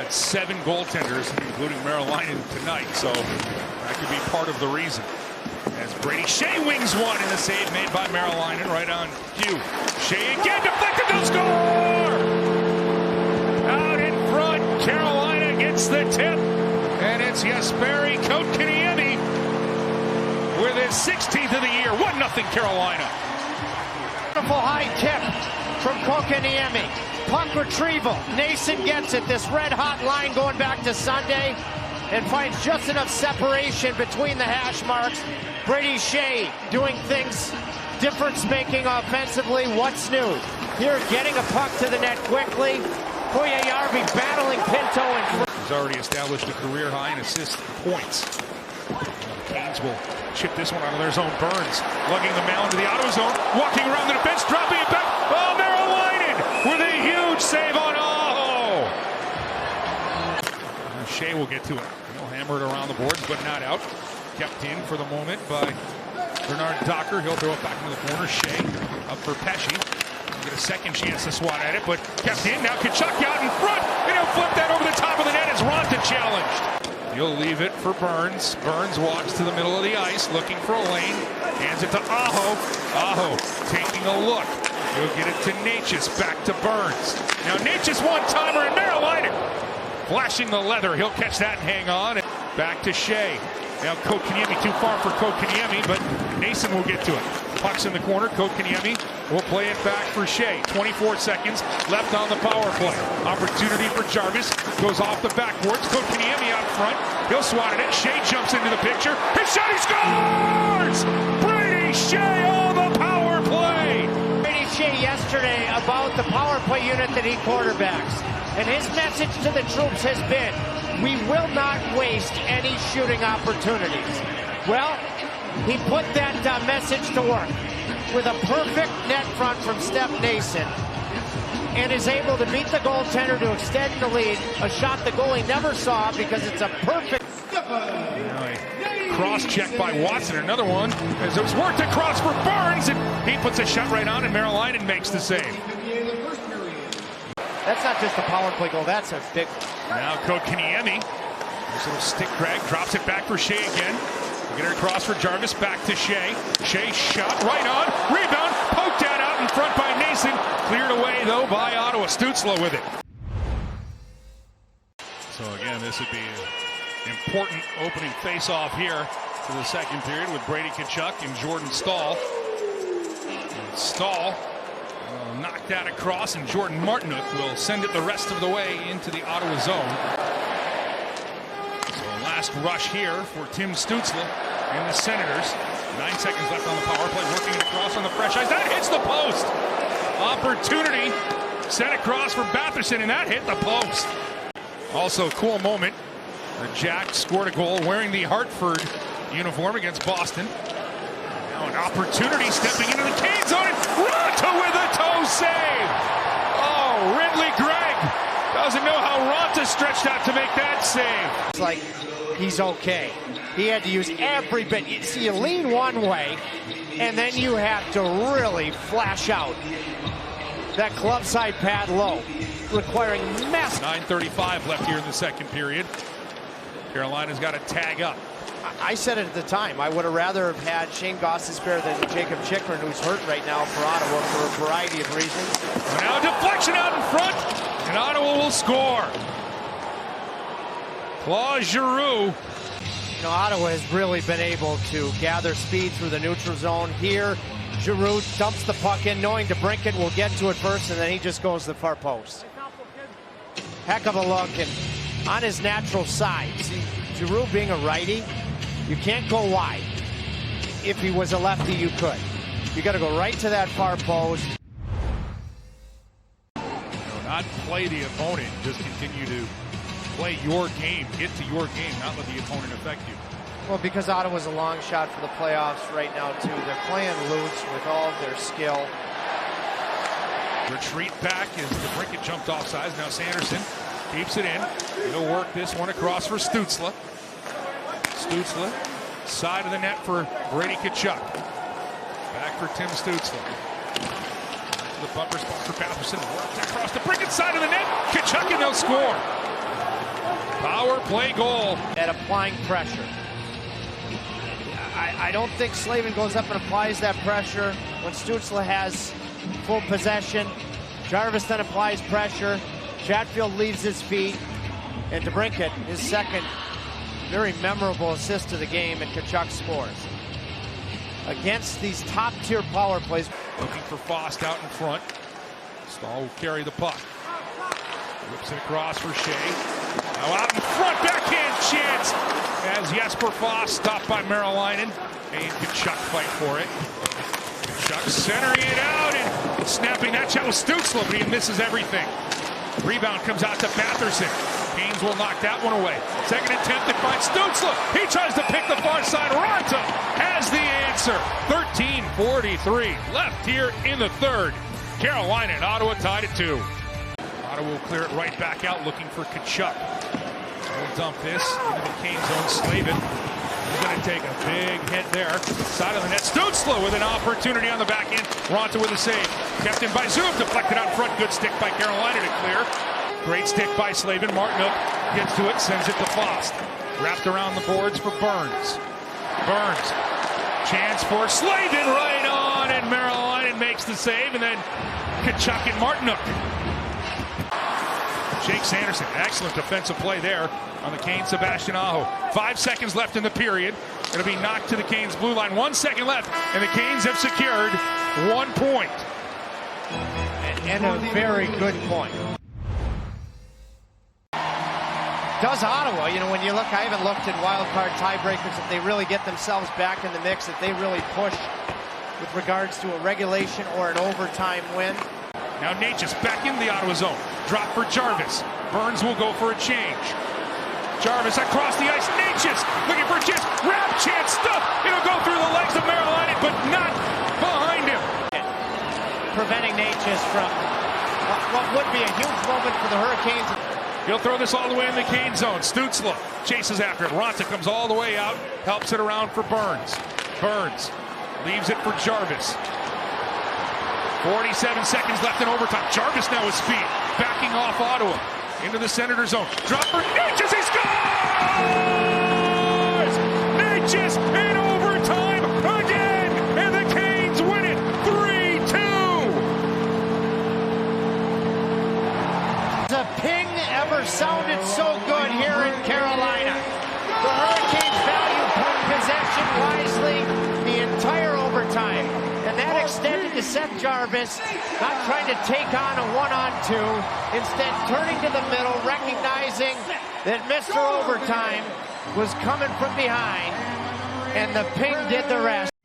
had 7 goaltenders, including Merrill-Linen tonight, so that could be part of the reason. As Brady Shea wings one, and the save made by Merrill-Linen right on cue. Shea again, deflected, they'll score! Out in front, Carolina gets the tip, and it's Jesperi Kotkaniemi with his 16th of the year. 1-0 Carolina. Beautiful high tip from Kotkaniemi. Puck retrieval. Nason gets it. This red-hot line going back to Sunday, and finds just enough separation between the hash marks. Brady Shea doing things difference making offensively. What's new? Here, getting a puck to the net quickly. Puljujarvi battling Pinto. He's already established a career high in assists and points. Canes will chip this one out of their zone. Burns lugging the mound to the Ottawa zone, walking around the defense, dropping it back. Oh, Merrill-Linen with a huge save on Aho. Shea will get to it. He'll hammer it around the boards, but not out. Kept in for the moment by Bernard Docker. He'll throw it back into the corner. Shea up for Pesce. He'll get a second chance to swat at it, but kept in. Now Tkachuk out in front, and he'll flip that over the top of the net as Ronta challenged. He'll leave it for Burns. Burns walks to the middle of the ice, looking for a lane. Hands it to Aho. Aho taking a look. He'll get it to Necas. Back to Burns. Now Necas one-timer, and Merrill-Linen flashing the leather. He'll catch that and hang on. Back to Shea. Now Kotkaniemi, too far for Kotkaniemi, but Nason will get to it. Puck's in the corner. Kotkaniemi will play it back for Shea. 24 seconds left on the power play. Opportunity for Jarvis. Goes off the backboards. Kotkaniemi out front. He'll swat at it. Shea jumps into the picture. His shot, he scores! Brady Shea on the power play! Brady Shea yesterday about the power play unit that he quarterbacks. And his message to the troops has been, we will not waste any shooting opportunities. Well, he put that message to work with a perfect net front from Steph Nason, and is able to beat the goaltender to extend the lead, a shot the goalie never saw because it's a perfect... Cross-check by Watson, another one, as it's worked across for Burns, and he puts a shot right on, and Merrill-Linen makes the save. That's not just a power play goal, that's a big one. Now Kotkaniemi, this little stick drag, drops it back for Shea again. Get her across for Jarvis, back to Shea. Shea shot right on, rebound, poked out in front by Nason. Cleared away though by Ottawa. Stützle with it. So again, this would be an important opening face-off here for the second period with Brady Tkachuk and Jordan Staal. And Staal knock that across, and Jordan Martinook will send it the rest of the way into the Ottawa zone. So last rush here for Tim Stützle and the Senators. 9 seconds left on the power play, working it across on the fresh ice. That hits the post. Opportunity sent across for Batherson, and that hit the post. Also, cool moment. Jack scored a goal wearing the Hartford uniform against Boston. Now an opportunity stepping into the Cane zone, and Ronta with a toe save. Oh, Ridley Gregg doesn't know how Ronta stretched out to make that save. It's like he's okay. He had to use every bit. You see, you lean one way, and then you have to really flash out. That club side pad low, requiring massive. 9:35 left here in the second period. Carolina's got to tag up. I said it at the time. I would have rather have had Shane Gostisbehere than Jacob Chychrun, who's hurt right now for Ottawa for a variety of reasons. Now a deflection out in front, and Ottawa will score. Claude Giroux. You know, Ottawa has really been able to gather speed through the neutral zone. Here, Giroux dumps the puck in, knowing DeBrincat will get to it first, and then he just goes to the far post. Heck of a look, and on his natural side. See, Giroux being a righty, you can't go wide. If he was a lefty, you could. You got to go right to that far post. Not play the opponent, just continue to play your game, get to your game, not let the opponent affect you. Well, because Ottawa's a long shot for the playoffs right now, too. They're playing loose with all of their skill. Retreat back as DeBrincat jumped off sides. Now Sanderson keeps it in. He'll work this one across for Stützle. Stützle, side of the net for Brady Tkachuk. Back for Tim Stützle. To the bumper spot for Batherson. Works across the DeBrincat side of the net. Tkachuk, and they'll score. Power play goal. At applying pressure. I don't think Slavin goes up and applies that pressure when Stützle has full possession. Jarvis then applies pressure. Chatfield leaves his feet. And DeBrincat, his second very memorable assist of the game, and Tkachuk scores. Against these top-tier power plays. Looking for Fost out in front. Stahl will carry the puck. Whips it across for Shea. Now out in front, backhand chance as Jesper Fost stopped by Merrilainen. And Tkachuk fight for it. Tkachuk centering it out and snapping that shot with Stützle, but he misses everything. Rebound comes out to Batherson. Canes will knock that one away. Second attempt to find Stützle. He tries to pick the far side. Ronta has the answer. 13:43 left here in the third. Carolina and Ottawa tied at 2. Ottawa will clear it right back out, looking for Tkachuk. We'll dump this into the Cane zone. Slavin is going to take a big hit there. Side of the net. Stützle with an opportunity on the back end. Ronta with a save. Kept in by Zoom. Deflected out front. Good stick by Carolina to clear. Great stick by Slavin. Martinook gets to it. Sends it to Fost. Wrapped around the boards for Burns. Burns. Chance for Slavin. Right on. And Merrilainen makes the save. And then Tkachuk and Martinook. Jake Sanderson, excellent defensive play there on the Canes. Sebastian Aho. 5 seconds left in the period. It'll be knocked to the Canes blue line. 1 second left, and the Canes have secured 1 point. And a very good point. Does Ottawa, you know, when you look, I haven't looked at wild card tiebreakers, if they really get themselves back in the mix, if they really push with regards to a regulation or an overtime win. Now Necas back in the Ottawa zone. Drop for Jarvis. Burns will go for a change. Jarvis across the ice. Necas looking for a chance. Wrap chance. Stuff. It'll go through the legs of Merrilainen, but not behind him. Preventing Necas from what would be a huge moment for the Hurricanes. He'll throw this all the way in the Cane zone. Stützle chases after it. Ronta comes all the way out. Helps it around for Burns. Burns leaves it for Jarvis. 47 seconds left in overtime. Jarvis now with speed. Backing off Ottawa. Into the Senator zone. Drop for Necas. He scores! Necas in overtime again. And the Canes win it 3-2. The ping ever sounded so good here in Carolina. The Hurricanes value puck possession wisely the entire overtime. And that extended to Seth Jarvis, not trying to take on a 1-on-2, instead turning to the middle, recognizing that Mr. Overtime was coming from behind, and the ping did the rest.